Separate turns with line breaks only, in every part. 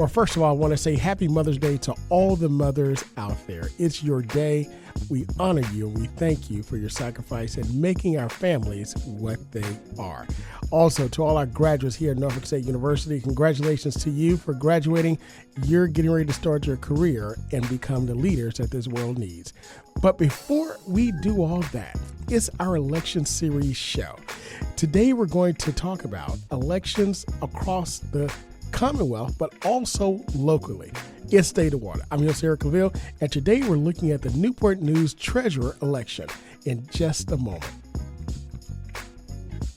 Well, first of all, I want to say happy Mother's Day to all the mothers out there. It's your day. We honor you and we thank you for your sacrifice and making our families what they are. Also, to all our graduates here at Norfolk State University, congratulations to you for graduating. You're getting ready to start your career and become the leaders that this world needs. But before we do all that, it's our election series show. Today, we're going to talk about elections across the Commonwealth, but also locally. It's State of Water. I'm your host, Eric Claville, and today we're looking at the Newport News Treasurer election in just a moment.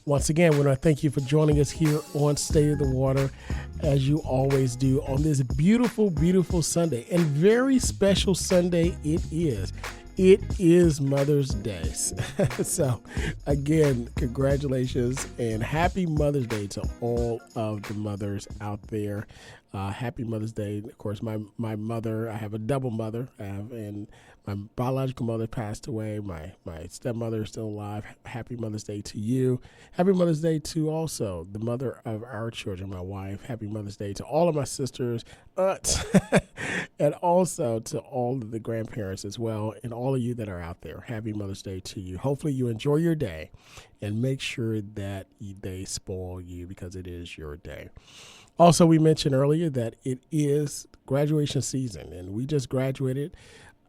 Once again, we want to thank you for joining us here on State of the Water, as you always do on this beautiful, beautiful Sunday, and very special Sunday it is. It is Mother's Day. So, again, congratulations and happy Mother's Day to all of the mothers out there. Happy Mother's Day. Of course, my mother, I have a double mother, and my biological mother passed away. My stepmother is still alive. Happy Mother's Day to you. Happy Mother's Day to also the mother of our children, my wife. Happy Mother's Day to all of my sisters, aunts, and also to all of the grandparents as well, and all of you that are out there. Happy Mother's Day to you. Hopefully you enjoy your day and make sure that they spoil you because it is your day. Also, we mentioned earlier that it is graduation season, and we just graduated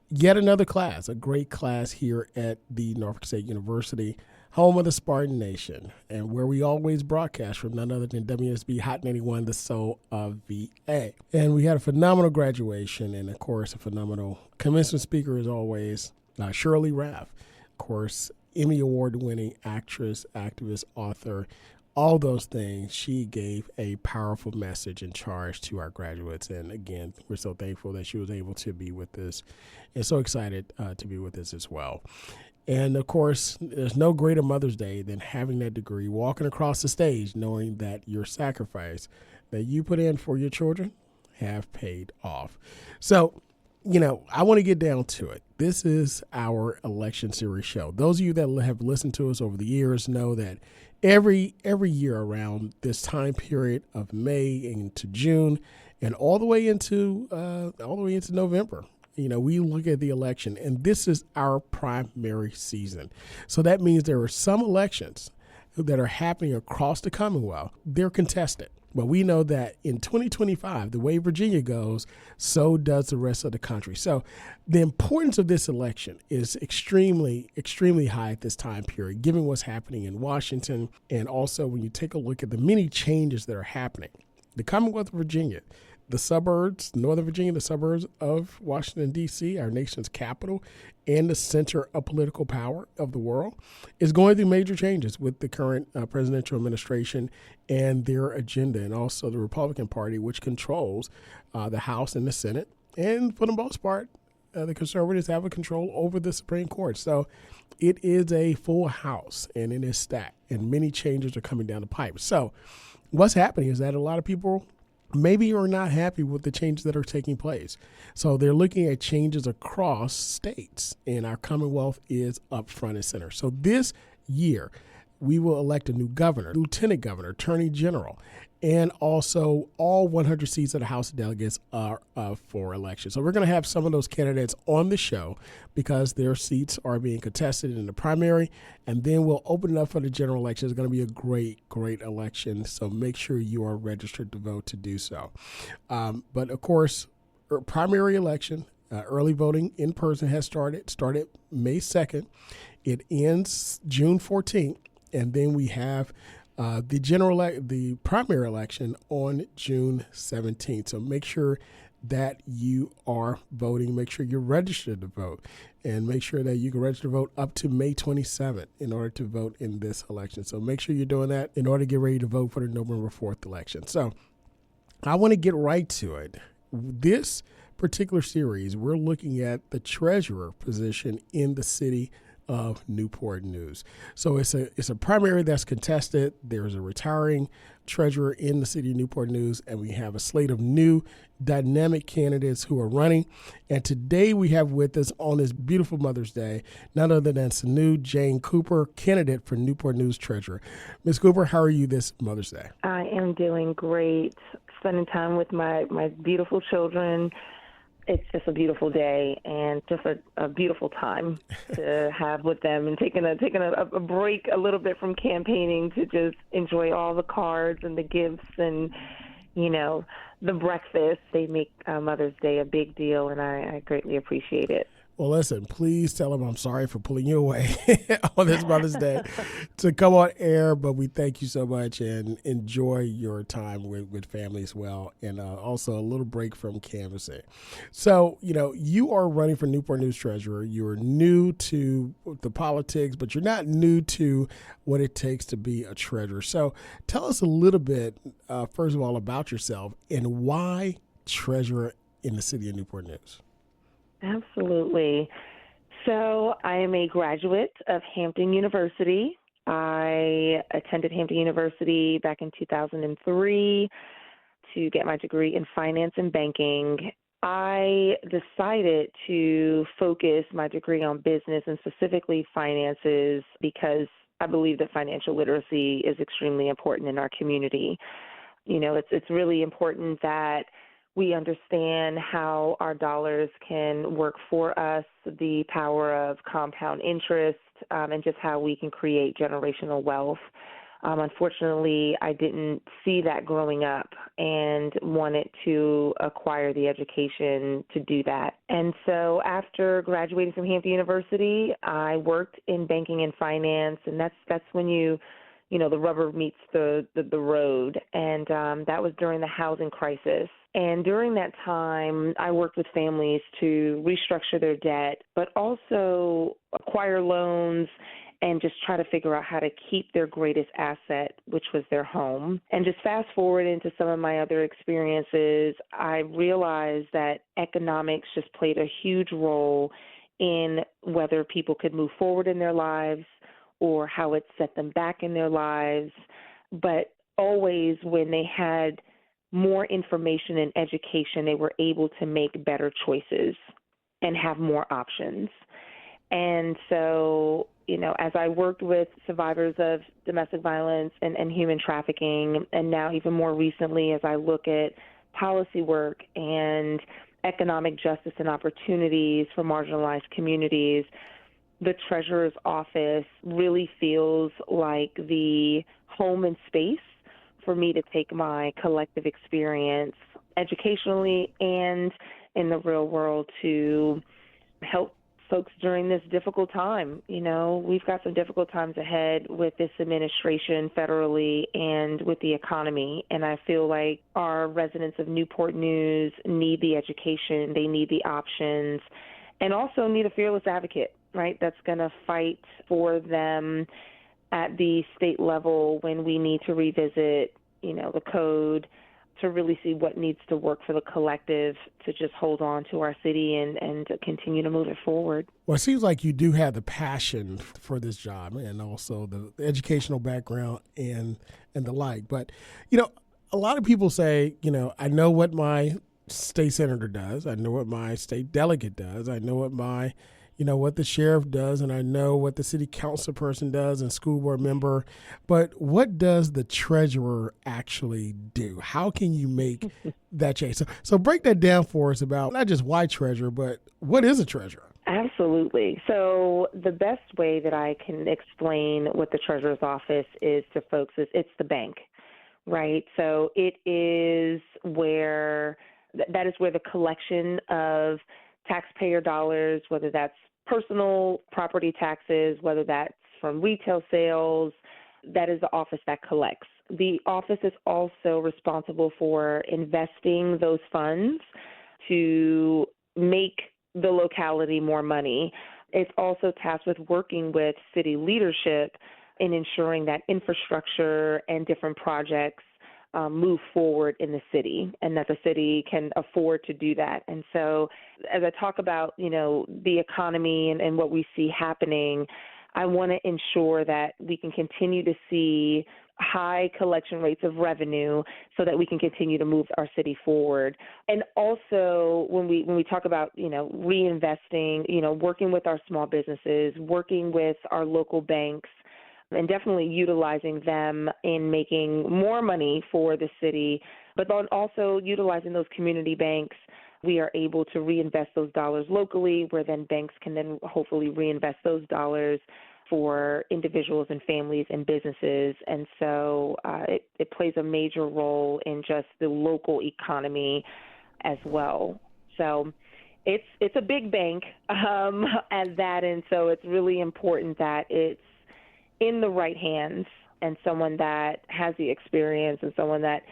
yet another class, a great class here at the Norfolk State University, home of the Spartan Nation, and where we always broadcast from none other than WSB Hot 91, the soul of VA. And we had a phenomenal graduation, and of course, a phenomenal commencement speaker as always, Shirley Raff, of course, Emmy Award-winning actress, activist, author, all those things. She gave a powerful message and charge to our graduates. And again, we're so thankful that she was able to be with us and so excited to be with us as well. And of course, there's no greater Mother's Day than having that degree, walking across the stage, knowing that your sacrifice that you put in for your children have paid off. So, I want to get down to it. This is our election series show. Those of you that have listened to us over the years know that every year around this time period of May into June and all the way into November, we look at the election, and this is our primary season. So that means there are some elections that are happening across the Commonwealth. They're contested. But we know that in 2025, the way Virginia goes, so does the rest of the country. So the importance of this election is extremely, extremely high at this time period, given what's happening in Washington. And also when you take a look at the many changes that are happening, the Commonwealth of Virginia, the suburbs, Northern Virginia, the suburbs of Washington, D.C., our nation's capital, and the center of political power of the world, is going through major changes with the current presidential administration and their agenda, and also the Republican Party, which controls the House and the Senate. And for the most part, the conservatives have a control over the Supreme Court. So it is a full house, and it is stacked, and many changes are coming down the pipe. So what's happening is that a lot of people maybe are not happy with the changes that are taking place. So they're looking at changes across states, and our Commonwealth is up front and center. So this year, we will elect a new governor, lieutenant governor, attorney general, and also all 100 seats of the House of Delegates are up for election. So we're going to have some of those candidates on the show because their seats are being contested in the primary, and then we'll open it up for the general election. It's going to be a great, great election, so make sure you are registered to vote to do so. But, of course, primary election, early voting in person has started May 2nd. It ends June 14th, and then we have the primary election on June 17th. So make sure that you are voting. Make sure you're registered to vote, and make sure that you can register to vote up to May 27th in order to vote in this election. So make sure you're doing that in order to get ready to vote for the November 4th election. So I want to get right to it. This particular series, we're looking at the treasurer position in the city of Newport News. So it's a primary that's contested. There's a retiring treasurer in the city of Newport News, and we have a slate of new dynamic candidates who are running. And today we have with us on this beautiful Mother's Day, none other than Sanu Dieng Cooper, candidate for Newport News treasurer. Ms. Cooper, how are you this Mother's Day?
I am doing great. spending time with my beautiful children. It's just a beautiful day and just a beautiful time to have with them, and taking a break a little bit from campaigning to just enjoy all the cards and the gifts and, the breakfast. They make Mother's Day a big deal, and I greatly appreciate it.
Well, listen, please tell them I'm sorry for pulling you away on this Mother's Day to come on air, but we thank you so much and enjoy your time with family as well, and also a little break from canvassing. So, you are running for Newport News Treasurer. You're new to the politics, but you're not new to what it takes to be a treasurer. So tell us a little bit, first of all, about yourself and why treasurer in the city of Newport News.
Absolutely. So I am a graduate of Hampton University. I attended Hampton University back in 2003 to get my degree in finance and banking. I decided to focus my degree on business and specifically finances because I believe that financial literacy is extremely important in our community. It's really important that we understand how our dollars can work for us, the power of compound interest, and just how we can create generational wealth. Unfortunately, I didn't see that growing up and wanted to acquire the education to do that. And so after graduating from Hampton University, I worked in banking and finance, and that's when the rubber meets the road. And that was during the housing crisis. And during that time, I worked with families to restructure their debt, but also acquire loans and just try to figure out how to keep their greatest asset, which was their home. And just fast forward into some of my other experiences, I realized that economics just played a huge role in whether people could move forward in their lives or how it set them back in their lives. But always when they had more information and education, they were able to make better choices and have more options. And so, as I worked with survivors of domestic violence and human trafficking, and now even more recently as I look at policy work and economic justice and opportunities for marginalized communities, the Treasurer's Office really feels like the home and space for me to take my collective experience educationally and in the real world to help folks during this difficult time. We've got some difficult times ahead with this administration federally and with the economy. And I feel like our residents of Newport News need the education, they need the options, and also need a fearless advocate, right, that's going to fight for them at the state level when we need to revisit, the code to really see what needs to work for the collective to just hold on to our city and to continue to move it forward.
Well, it seems like you do have the passion for this job and also the educational background and the like. But, a lot of people say, I know what my state senator does. I know what my state delegate does. I know what the sheriff does, and I know what the city council person does and school board member. But what does the treasurer actually do? How can you make that change? So break that down for us about not just why treasurer, but what is a treasurer?
Absolutely. So the best way that I can explain what the treasurer's office is to folks is it's the bank, right? So it is where that is where the collection of taxpayer dollars, whether that's personal property taxes, whether that's from retail sales, that is the office that collects. The office is also responsible for investing those funds to make the locality more money. It's also tasked with working with city leadership in ensuring that infrastructure and different projects move forward in the city and that the city can afford to do that. And so as I talk about, the economy and what we see happening, I want to ensure that we can continue to see high collection rates of revenue so that we can continue to move our city forward. And also when we talk about, reinvesting, working with our small businesses, working with our local banks, and definitely utilizing them in making more money for the city, But then also utilizing those community banks, we are able to reinvest those dollars locally, where then banks can then hopefully reinvest those dollars for individuals and families and businesses. And so it plays a major role in just the local economy as well. So it's a big bank as that, and so it's really important that it's in the right hands and someone that has the experience and someone that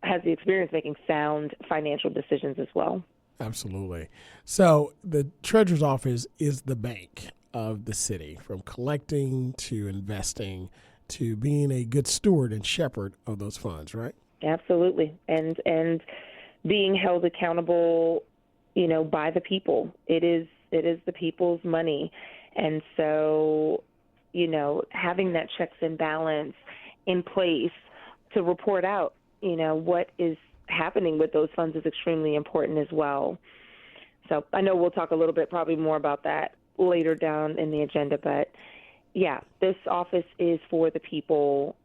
has the experience making sound financial decisions as well.
Absolutely. So the treasurer's office is the bank of the city, from collecting to investing to being a good steward and shepherd of those funds, right?
Absolutely. And being held accountable, by the people. It is the people's money. And so, having that checks and balance in place to report out, what is happening with those funds is extremely important as well. So I know we'll talk a little bit probably more about that later down in the agenda, but yeah, this office is for the people.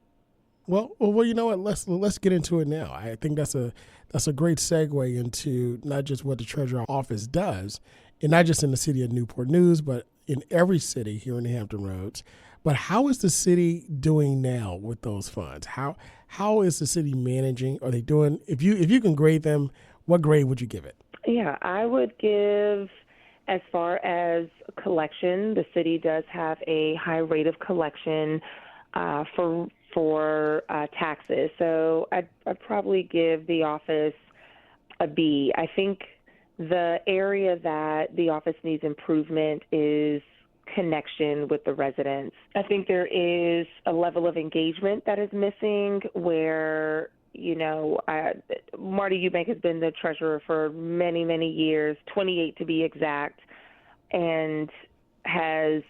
Well, you know what? Let's get into it now. I think that's a great segue into not just what the treasurer office does, and not just in the city of Newport News, but in every city here in the Hampton Roads. But how is the city doing now with those funds? How is the city managing? Are they doing? If you can grade them, what grade would you give it?
Yeah, I would give, as far as collection, the city does have a high rate of collection for taxes. So I'd probably give the office a B. I think the area that the office needs improvement is connection with the residents. I think there is a level of engagement that is missing where, Marty Eubank has been the treasurer for many, many years, 28 to be exact, and has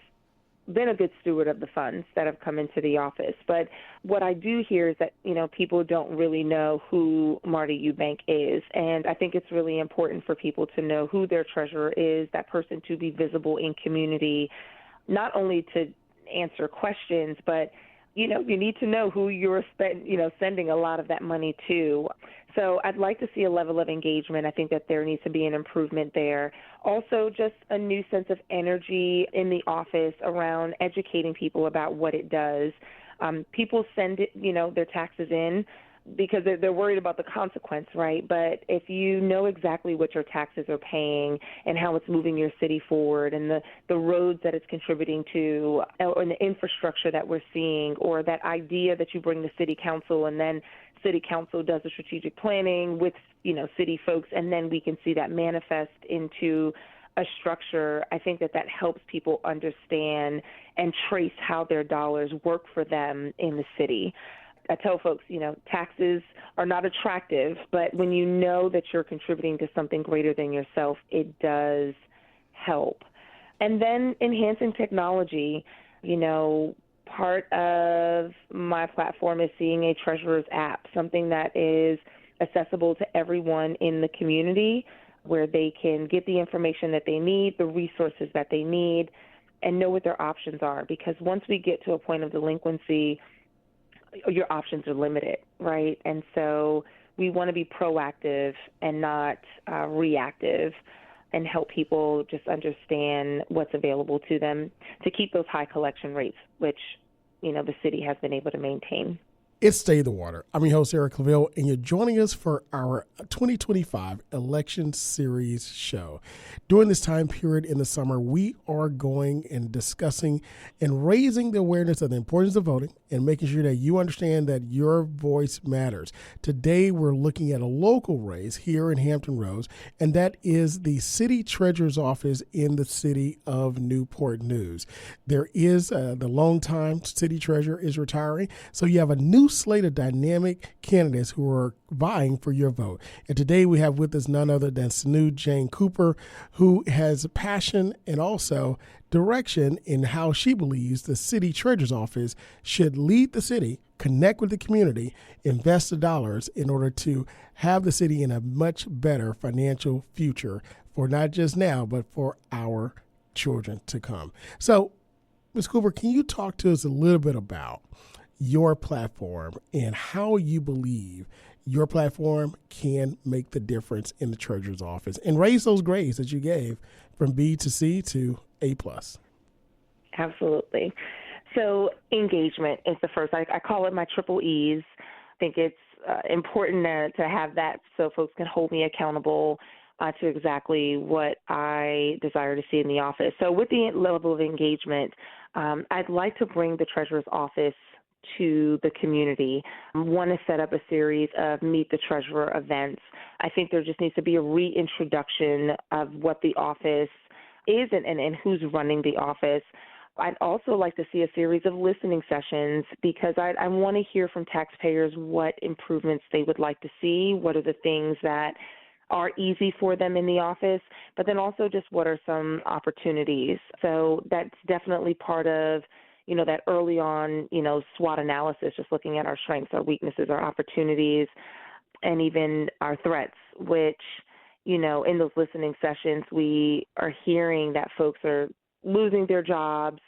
been a good steward of the funds that have come into the office. But what I do hear is that, people don't really know who Marty Eubank is. And I think it's really important for people to know who their treasurer is, that person to be visible in community, not only to answer questions, but you need to know who you're sending a lot of that money to. So I'd like to see a level of engagement. I think that there needs to be an improvement there. Also, just a new sense of energy in the office around educating people about what it does. People send their taxes in because they're worried about the consequence, right? But if you know exactly what your taxes are paying and how it's moving your city forward and the roads that it's contributing to or the infrastructure that we're seeing, or that idea that you bring to city council and then city council does the strategic planning with, city folks, and then we can see that manifest into a structure, I think that helps people understand and trace how their dollars work for them in the city. I tell folks, taxes are not attractive, but when you know that you're contributing to something greater than yourself, it does help. And then enhancing technology, part of my platform is seeing a treasurer's app, something that is accessible to everyone in the community, where they can get the information that they need, the resources that they need, and know what their options are. Because once we get to a point of delinquency, your options are limited, right? And so we want to be proactive and not reactive, and help people just understand what's available to them to keep those high collection rates, which, the city has been able to maintain.
It's Stay the Water. I'm your host, Eric Claville, and you're joining us for our 2025 Election Series show. During this time period in the summer, we are going and discussing and raising the awareness of the importance of voting and making sure that you understand that your voice matters. Today, we're looking at a local race here in Hampton Roads, and that is the city treasurer's office in the city of Newport News. There is the longtime city treasurer is retiring, so you have a new slate of dynamic candidates who are vying for your vote. And today we have with us none other than Sanu Dieng Cooper, who has passion and also direction in how she believes the city treasurer's office should lead the city, connect with the community, invest the dollars in order to have the city in a much better financial future for not just now, but for our children to come. So, Ms. Cooper, can you talk to us a little bit about your platform and how you believe your platform can make the difference in the treasurer's office and raise those grades that you gave from B to C to A+.
Absolutely. So engagement is the first. I call it my triple E's. I think it's important to have that so folks can hold me accountable to exactly what I desire to see in the office. So with the level of engagement, I'd like to bring the treasurer's office to the community. I want to set up a series of Meet the Treasurer events. I think there just needs to be a reintroduction of what the office is and who's running the office. I'd also like to see a series of listening sessions because I want to hear from taxpayers what improvements they would like to see, what are the things that are easy for them in the office, but then also just what are some opportunities. So that's definitely part of, that early on, SWOT analysis, just looking at our strengths, our weaknesses, our opportunities, and even our threats, which, in those listening sessions, we are hearing that folks are losing their jobs.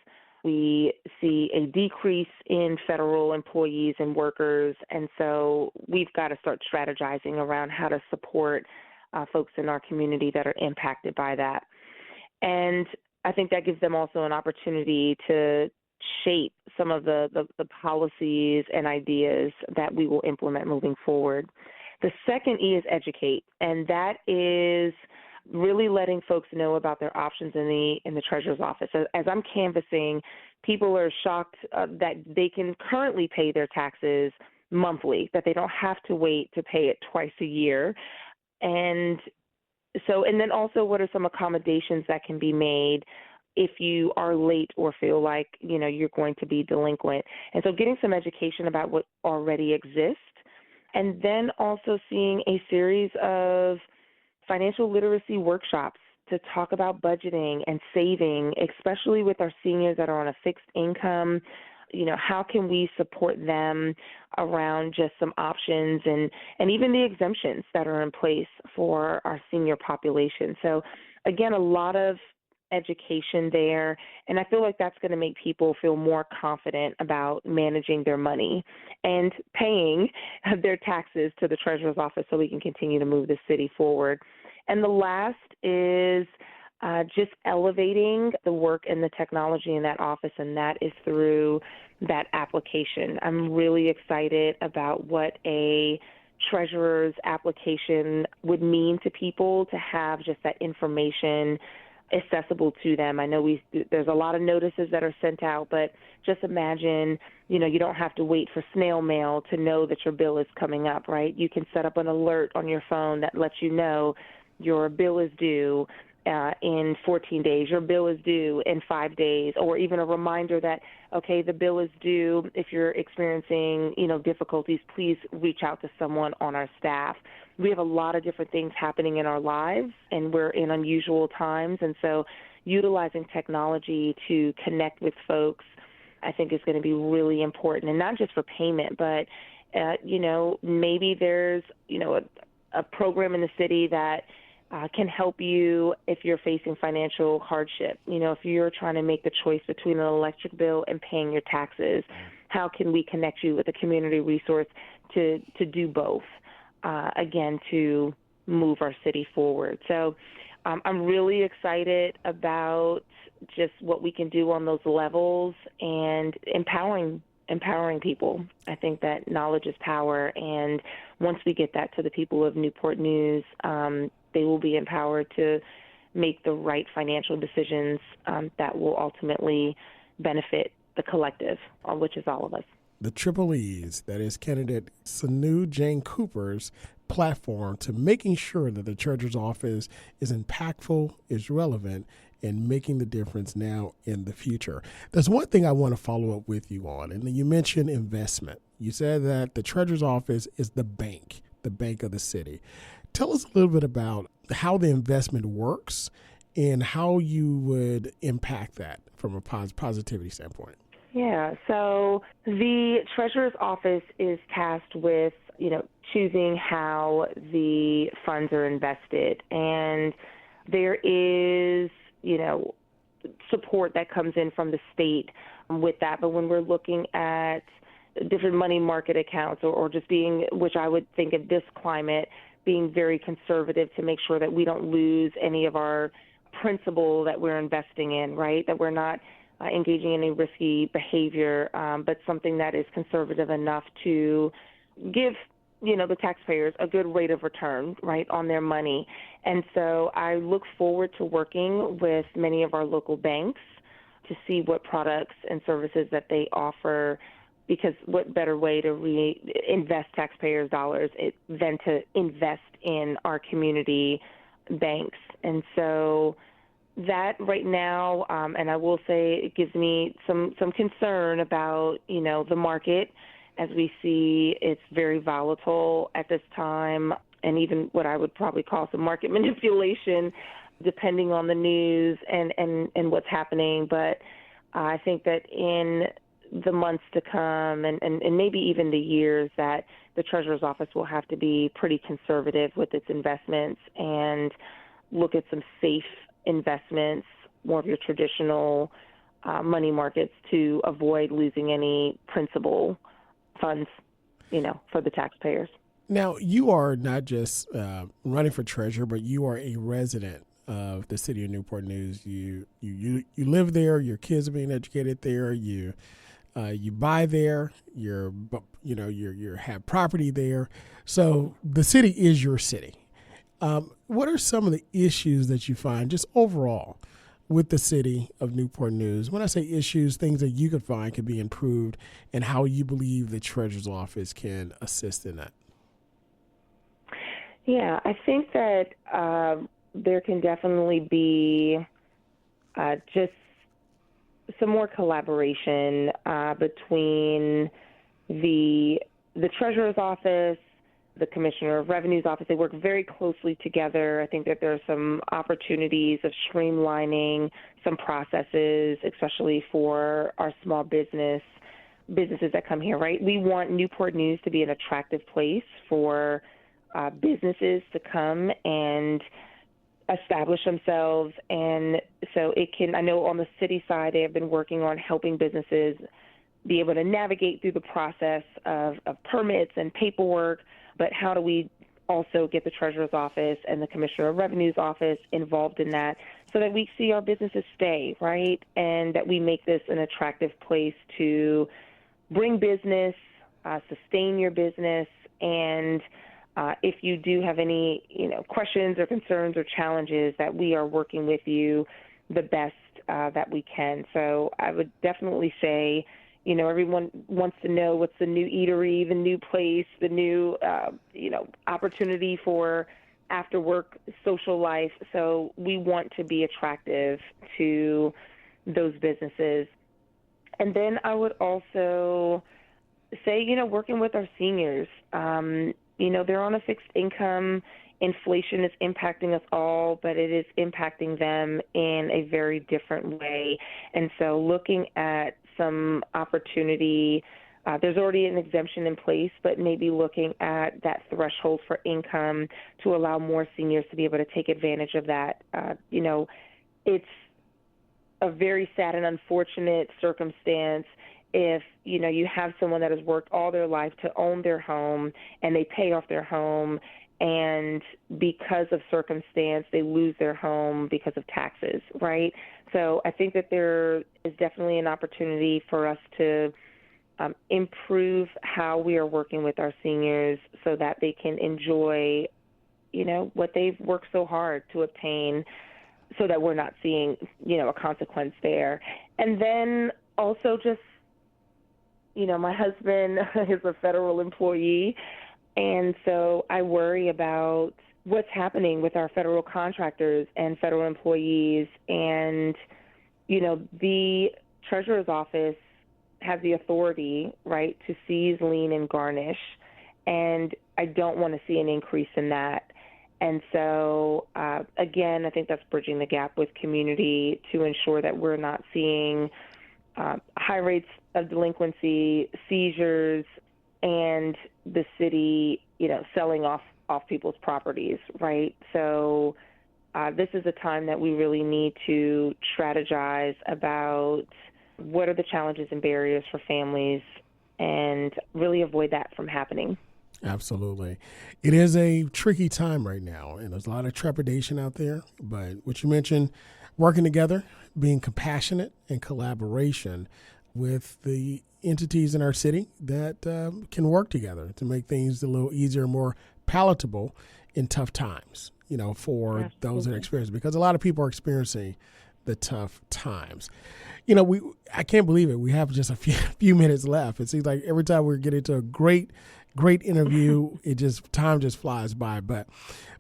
We see a decrease in federal employees and workers, and so we've got to start strategizing around how to support folks in our community that are impacted by that. And I think that gives them also an opportunity to shape some of the policies and ideas that we will implement moving forward. The second E is educate, and that is really letting folks know about their options in the treasurer's office. As I'm canvassing, people are shocked that they can currently pay their taxes monthly, that they don't have to wait to pay it twice a year. And then also what are some accommodations that can be made if you are late or feel like, you're going to be delinquent. And so getting some education about what already exists, and then also seeing a series of financial literacy workshops to talk about budgeting and saving, especially with our seniors that are on a fixed income. How can we support them around just some options and even the exemptions that are in place for our senior population. So again, a lot of education there, and I feel like that's going to make people feel more confident about managing their money and paying their taxes to the treasurer's office so we can continue to move the city forward. And the last is just elevating the work and the technology in that office, and that is through that application. I'm really excited about what a treasurer's application would mean to people to have just that information accessible to them. I know there's a lot of notices that are sent out, but just imagine, you don't have to wait for snail mail to know that your bill is coming up, right? You can set up an alert on your phone that lets you know your bill is due in 14 days, your bill is due in 5 days, or even a reminder that, okay, the bill is due. If you're experiencing, difficulties, please reach out to someone on our staff. We have a lot of different things happening in our lives, and we're in unusual times, and so utilizing technology to connect with folks, I think, is going to be really important, and not just for payment, but, maybe there's, a program in the city that can help you if you're facing financial hardship. If you're trying to make the choice between an electric bill and paying your taxes, how can we connect you with a community resource to do both, again, to move our city forward? So I'm really excited about just what we can do on those levels and empowering people. I think that knowledge is power, and once we get that to the people of Newport News, they will be empowered to make the right financial decisions that will ultimately benefit the collective, which is all of us.
The Triple E's, that is candidate Sanu Dieng Cooper's platform to making sure that the treasurer's office is impactful, is relevant, and making the difference now in the future. There's one thing I want to follow up with you on, and you mentioned investment. You said that the treasurer's office is the bank of the city. Tell us a little bit about how the investment works and how you would impact that from a positivity standpoint.
Yeah, so the treasurer's office is tasked with, choosing how the funds are invested. And there is, support that comes in from the state with that. But when we're looking at, different money market accounts, or just being, which I would think in this climate, being very conservative to make sure that we don't lose any of our principal that we're investing in, right? That we're not engaging in any risky behavior, but something that is conservative enough to give, the taxpayers a good rate of return, right, on their money. And so I look forward to working with many of our local banks to see what products and services that they offer, because what better way to reinvest taxpayers' dollars than to invest in our community banks. And so that right now, and I will say it gives me some concern about, the market, as we see it's very volatile at this time, and even what I would probably call some market manipulation, depending on the news and what's happening. But I think that in the months to come, and maybe even the years, that the Treasurer's Office will have to be pretty conservative with its investments and look at some safe investments, more of your traditional money markets, to avoid losing any principal funds, for the taxpayers.
Now, you are not just running for treasurer, but you are a resident of the city of Newport News. You live there. Your kids are being educated there. You buy there. You have property there. So the city is your city. What are some of the issues that you find just overall with the city of Newport News? When I say issues, things that you could find could be improved, and how you believe the Treasurer's Office can assist in that.
Yeah, I think that there can definitely be just some more collaboration between the Treasurer's Office, the Commissioner of Revenue's office. They work very closely together. I think that there are some opportunities of streamlining some processes, especially for our small businesses that come here, right? We want Newport News to be an attractive place for businesses to come and establish themselves. And so I know on the city side, they have been working on helping businesses be able to navigate through the process of permits and paperwork. But how do we also get the Treasurer's Office and the Commissioner of Revenue's office involved in that, so that we see our businesses stay, right? And that we make this an attractive place to bring business, sustain your business, and if you do have any, questions or concerns or challenges, that we are working with you the best that we can. So I would definitely say, everyone wants to know what's the new eatery, the new place, the new, opportunity for after work social life. So we want to be attractive to those businesses. And then I would also say, working with our seniors, they're on a fixed income. Inflation is impacting us all, but it is impacting them in a very different way. And so looking at some opportunity, there's already an exemption in place, but maybe looking at that threshold for income to allow more seniors to be able to take advantage of that. It's a very sad and unfortunate circumstance if, you have someone that has worked all their life to own their home, and they pay off their home, and because of circumstance, they lose their home because of taxes, right? So I think that there is definitely an opportunity for us to improve how we are working with our seniors so that they can enjoy, what they've worked so hard to obtain, so that we're not seeing, a consequence there. And then also just, my husband is a federal employee, and so I worry about what's happening with our federal contractors and federal employees. And, the Treasurer's Office has the authority, right, to seize, lien, and garnish. And I don't want to see an increase in that. And so, again, I think that's bridging the gap with community to ensure that we're not seeing high rates of delinquency, seizures, and the city, selling off people's properties, right? So this is a time that we really need to strategize about what are the challenges and barriers for families, and really avoid that from happening.
Absolutely. It is a tricky time right now, and there's a lot of trepidation out there. But what you mentioned, working together, being compassionate, and collaboration with the entities in our city that can work together to make things a little easier, more palatable in tough times, for
Absolutely.
those that are experiencing, because a lot of people are experiencing the tough times. I can't believe it. We have just a few minutes left. It seems like every time we get into a great interview, time just flies by. But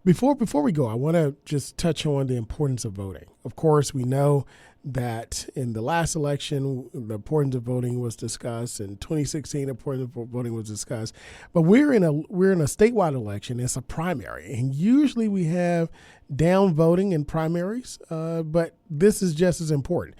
before we go, I want to just touch on the importance of voting. Of course, we know that in the last election, the importance of voting was discussed. In 2016, the importance of voting was discussed. But we're in a statewide election. It's a primary, and usually we have down voting in primaries. But this is just as important.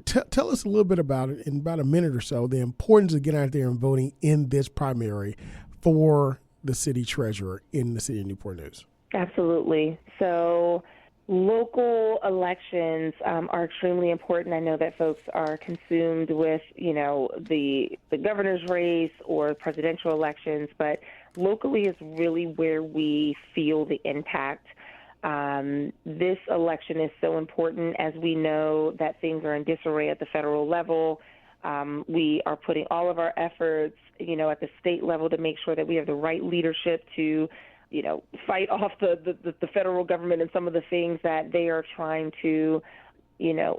Tell us a little bit about it in about a minute or so. The importance of getting out there and voting in this primary for the city treasurer in the city of Newport News.
Absolutely. So local elections are extremely important. I know that folks are consumed with, the governor's race or presidential elections, but locally is really where we feel the impact. This election is so important, as we know that things are in disarray at the federal level. We are putting all of our efforts, at the state level to make sure that we have the right leadership to fight off the federal government and some of the things that they are trying to,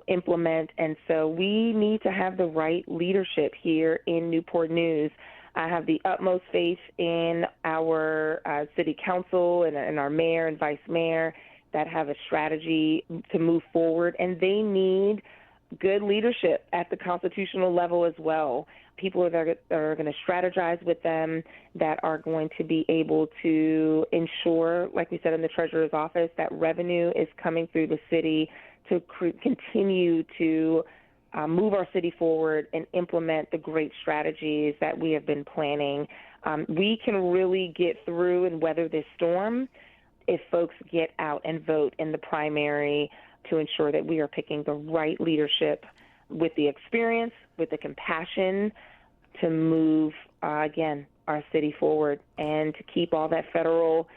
implement. And so we need to have the right leadership here in Newport News. I have the utmost faith in our city council and our mayor and vice mayor that have a strategy to move forward, and they need good leadership at the constitutional level as well. People that are going to strategize with them, that are going to be able to ensure, like we said in the treasurer's office, that revenue is coming through the city to continue to move our city forward and implement the great strategies that we have been planning. We can really get through and weather this storm if folks get out and vote in the primary to ensure that we are picking the right leadership with the experience, with the compassion to move, again, our city forward and to keep all that federal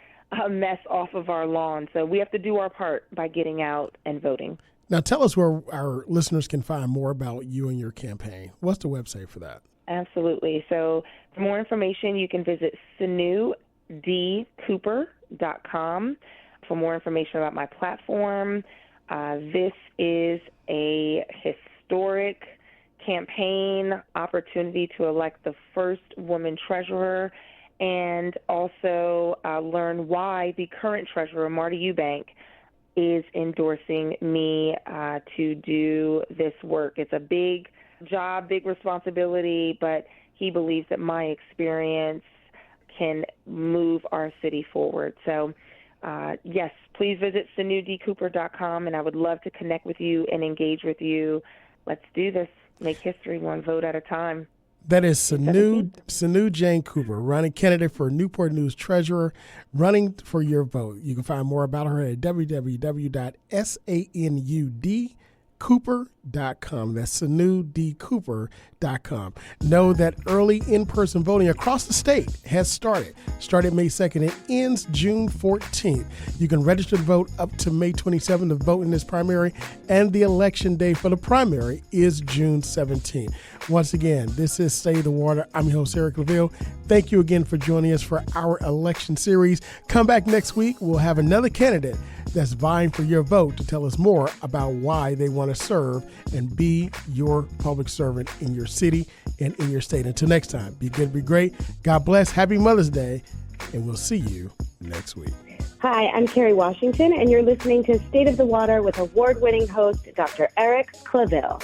mess off of our lawn. So we have to do our part by getting out and voting.
Now, tell us where our listeners can find more about you and your campaign. What's the website for that?
Absolutely. So for more information, you can visit sanudcooper.com for more information about my platform. This is a historic campaign opportunity to elect the first woman treasurer and also learn why the current treasurer, Marty Eubank, is endorsing me to do this work. It's a big job, big responsibility, but he believes that my experience can move our city forward. So, yes, please visit sanudcooper.com, and I would love to connect with you and engage with you. Let's do this. Make history one vote at a time.
That is Sanu Dieng Cooper, running candidate for Newport News Treasurer, running for your vote. You can find more about her at www.sanudcooper.com. That's sanudcooper.com. Know that early in-person voting across the state has started May 2nd and ends June 14th. You can register to vote up to May 27th to vote in this primary, and the election day for the primary is June 17th. Once again, this is Stay the Water. I'm your host, Eric LaVille. Thank you again for joining us for our election series. Come back next week. We'll have another candidate that's vying for your vote to tell us more about why they want to serve and be your public servant in your city and in your state. Until next time, be good, be great. God bless. Happy Mother's Day, and we'll see you next week.
Hi, I'm Carrie Washington, and you're listening to State of the Water with award-winning host Dr. Eric LaVille.